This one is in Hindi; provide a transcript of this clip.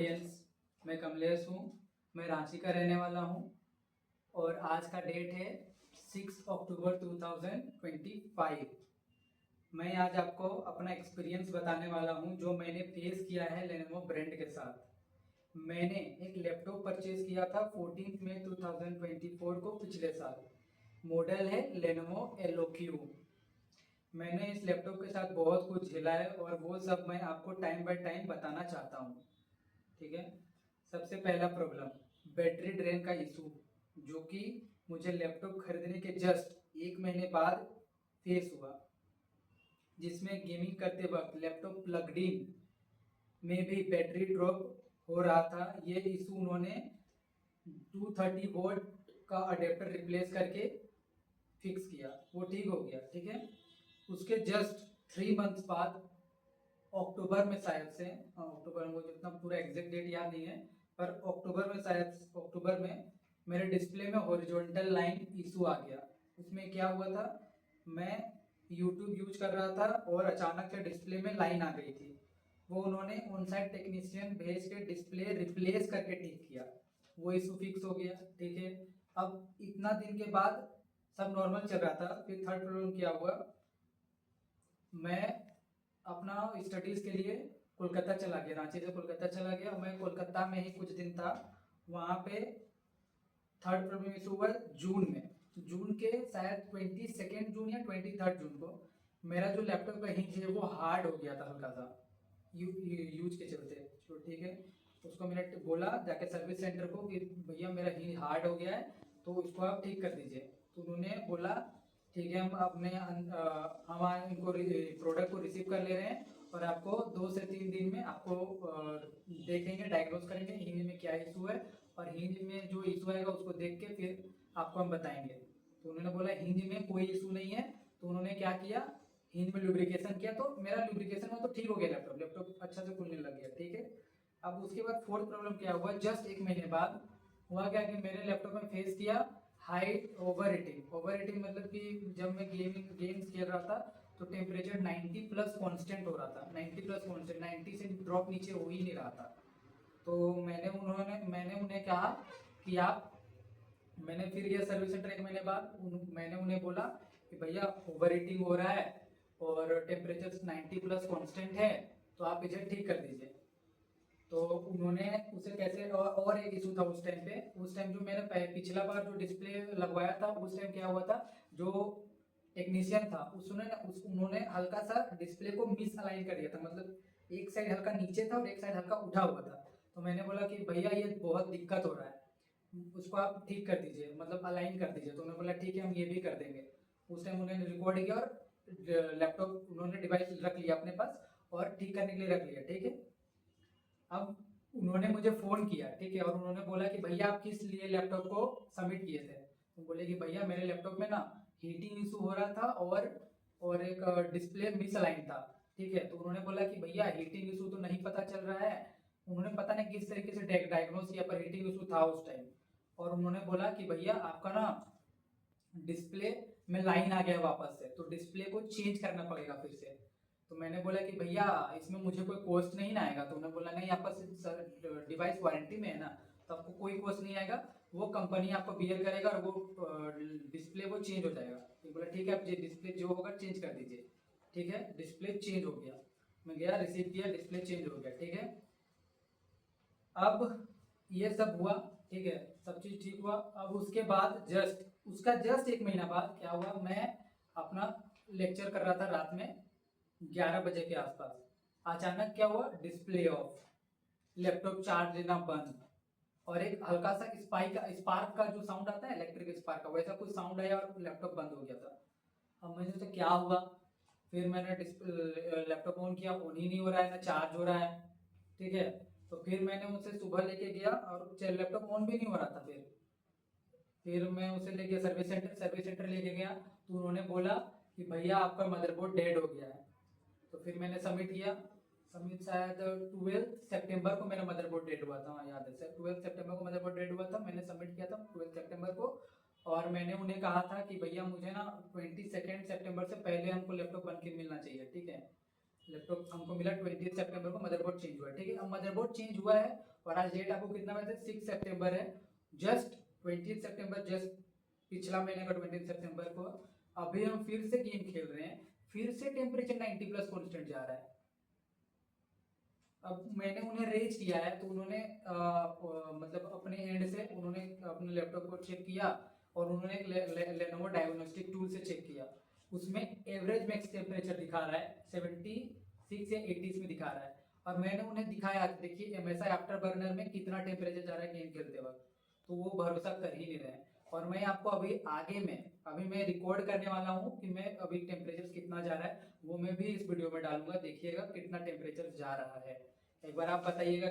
ऑडियंस, मैं कमलेश हूँ। मैं रांची का रहने वाला हूँ और आज का डेट है 6 अक्टूबर 2025। मैं आज आपको अपना एक्सपीरियंस बताने वाला हूँ जो मैंने फेस किया है लेनोवो ब्रांड के साथ। मैंने एक लैपटॉप परचेज किया था 14 मई 2024 को, पिछले साल। मॉडल है लेनोवो एलोक्यू। मैंने इस लैपटॉप के साथ बहुत कुछ झेला है और वो सब मैं आपको टाइम बाय टाइम बताना चाहता हूँ। ठीक है। सबसे पहला प्रॉब्लम बैटरी ड्रेन का इशू, जो कि मुझे लैपटॉप खरीदने के जस्ट 1 महीने बाद फेस हुआ, जिसमें गेमिंग करते वक्त लैपटॉप प्लग्ड इन में भी बैटरी ड्रॉप हो रहा था। ये इशू उन्होंने 230 वोल्ट का अडेप्टर रिप्लेस करके फिक्स किया, वो ठीक हो गया। ठीक है। उसके जस्ट 3 मंथ्स बाद अक्टूबर में, शायद से अक्टूबर में, मुझे इतना पूरा एग्जैक्ट डेट याद नहीं है, पर अक्टूबर में, शायद अक्टूबर में मेरे डिस्प्ले में हॉरिजॉन्टल लाइन इशू आ गया। उसमें क्या हुआ था, मैं यूट्यूब यूज कर रहा था और अचानक से डिस्प्ले में लाइन आ गई थी। वो उन्होंने ऑन साइट टेक्नीशियन भेज के डिस्प्ले रिप्लेस करके ठीक किया, वो इशू फिक्स हो गया। ठीक है। अब इतना दिन के बाद सब नॉर्मल चल रहा था। फिर थर्ड प्रॉब्लम क्या हुआ, मैं अपना स्टडीज़ के लिए कोलकाता चला गया, रांची से कोलकाता चला गया। मैं कोलकाता में ही कुछ दिन था। वहाँ पे थर्ड प्रॉब्लम इशू हुआ जून में। जून के शायद 22 जून या 23 जून को मेरा जो लैपटॉप का हिंज है वो हार्ड हो गया था हल्का सा, यूज के चलते। तो ठीक है, उसको मैंने बोला जाके सर्विस सेंटर को कि भैया मेरा हिंज हार्ड हो गया है, तो उसको आप ठीक कर दीजिए। तो उन्होंने बोला ठीक है, हम अपने हम इनको प्रोडक्ट को रिसीव कर ले रहे हैं और आपको 2 से 3 दिन में आपको देखेंगे, डायग्नोज करेंगे हिंज में क्या इशू है, और हिंज में जो इशू आएगा उसको देख के फिर आपको हम बताएंगे। तो उन्होंने बोला हिंज में कोई इशू नहीं है। तो उन्होंने क्या किया, हिंज में लुब्रिकेशन किया, तो मेरा लुब्रिकेशन में तो ठीक हो गया, लैपटॉप अच्छा से खुलने लग गया। ठीक है। अब उसके बाद फोर्थ प्रॉब्लम क्या हुआ, जस्ट 1 महीने बाद हुआ क्या कि मेरे लैपटॉप में फेस किया height over heating. Over heating मतलब कि जब मैं गेम्स खेल रहा था तो टेम्परेचर 90 प्लस कांस्टेंट हो रहा था। 90 प्लस कांस्टेंट, 90 से ड्रॉप नीचे हो ही नहीं रहा था। तो मैंने उन्हें कहा कि आप, मैंने फिर यह सर्विस सेंटर 1 महीने बाद मैंने उन्हें बोला कि भैया ओवर हीटिंग हो रहा है और टेम्परेचर 90 प्लस कांस्टेंट है, तो आप इसे ठीक कर दीजिए। तो उन्होंने उसे कैसे, और एक इशू था उस टाइम पे। उस टाइम जो मैंने पिछला बार जो डिस्प्ले लगवाया था, उस टाइम क्या हुआ था, जो टेक्नीशियन था उन्होंने हल्का सा डिस्प्ले को मिस अलाइन कर दिया था। मतलब एक साइड हल्का नीचे था और एक साइड हल्का उठा हुआ था। तो मैंने बोला कि भैया ये बहुत दिक्कत हो रहा है, उसको आप ठीक कर दीजिए, मतलब अलाइन कर दीजिए। तो उन्होंने बोला ठीक है, हम ये भी कर देंगे। उस टाइम उन्होंने रिकॉर्ड किया और लैपटॉप उन्होंने डिवाइस रख लिया अपने पास और ठीक करने के लिए रख लिया। ठीक है। अब उन्होंने मुझे फ़ोन किया, ठीक है, और उन्होंने बोला कि भैया आप किस लिए लैपटॉप को सबमिट किए थे। तो बोले कि भैया मेरे लैपटॉप में ना हीटिंग इशू हो रहा था और एक डिस्प्ले मिसअलाइन था। ठीक है। तो उन्होंने बोला कि भैया हीटिंग इशू तो नहीं पता चल रहा है। उन्होंने पता नहीं किस तरीके से डायग्नोस किया, पर हीटिंग इशू था उस टाइम। और उन्होंने बोला कि भैया आपका ना डिस्प्ले में लाइन आ गया वापस से, तो डिस्प्ले को चेंज करना पड़ेगा फिर से। तो मैंने बोला कि भैया इसमें मुझे कोई कॉस्ट नहीं ना आएगा। तो उन्होंने बोला नहीं, आपका डिवाइस वारंटी में है ना, तो आपको कोई कॉस्ट नहीं आएगा, वो कंपनी आपको बियर करेगा और वो डिस्प्ले वो चेंज हो जाएगा। तो बोला ठीक है, आप डिस्प्ले जो होगा चेंज कर दीजिए। ठीक है। डिस्प्ले चेंज हो गया, मैं गया रिसीव किया, डिस्प्ले चेंज हो गया। ठीक है। अब ये सब हुआ, ठीक है, सब चीज ठीक हुआ। अब उसके बाद जस्ट 1 महीना बाद क्या हुआ, मैं अपना लेक्चर कर रहा था रात में 11 बजे के आसपास। अचानक क्या हुआ, डिस्प्ले ऑफ, लैपटॉप चार्ज लेना बंद, और एक हल्का सा स्पार्क का जो साउंड आता है, इलेक्ट्रिक स्पार्क का, वैसा कुछ साउंड आया और लैपटॉप बंद हो गया था। अब मुझे सोचा क्या हुआ, फिर मैंने लैपटॉप ऑन किया, ऑन ही नहीं हो रहा है, ना चार्ज हो रहा है। ठीक है। तो फिर मैंने उसे सुबह लेके गया और लैपटॉप ऑन भी नहीं हो रहा था। फिर मैं उसे लेके सर्विस सेंटर लेके गया। तो उन्होंने बोला कि भैया आपका मदरबोर्ड डेड हो गया है। तो फिर मैंने सबमिट किया। सबमिट शायद 12 सितंबर को मेरा मदरबोर्ड डेड हुआ था, हाँ याद है सर, 12 सितंबर को मदरबोर्ड डेड हुआ था। मैंने सबमिट किया था 12 सितंबर को, और मैंने उन्हें कहा था कि भैया मुझे ना 22 सितंबर से पहले हमको लैपटॉप बन के मिलना चाहिए। ठीक है। लैपटॉप हमको मिला 20 सितंबर को, मदरबोर्ड चेंज हुआ है। ठीक है। अब मदरबोर्ड चेंज हुआ है और आज डेट आपको कितना बता 6 सितंबर है, जस्ट 20 सितंबर, जस्ट पिछला महीने का 20 सितंबर को अभी हम फिर से गेम खेल रहे हैं, फिर से टेम्परेचर 90 प्लस कॉन्स्टेंट जा रहा है। अब मैंने उन्हें रेज किया है तो उन्होंने मतलब अपने एंड से उन्होंने अपने लैपटॉप को चेक किया और उन्होंने लेनोवो डायग्नोस्टिक टूल से चेक किया, उसमें एवरेज मैक्स टेम्परेचर दिखा रहा है 76 या 80 में दिखा रहा है। और मैंने उन्हें दिखाया, देखिए MSI आफ्टर बर्नर में कितना टेम्परेचर जा रहा है गेम खेलते वक्त, तो वो भरोसा कर ही नहीं रहे हैं। और मैं आपको अभी आगे में अभी मैं रिकॉर्ड करने वाला हूँ कि मैं अभी टेम्परेचर कितना जा रहा है, वो मैं भी इस वीडियो में डालूंगा, देखिएगा कितना टेम्परेचर जा रहा है। एक बार आप बताइएगा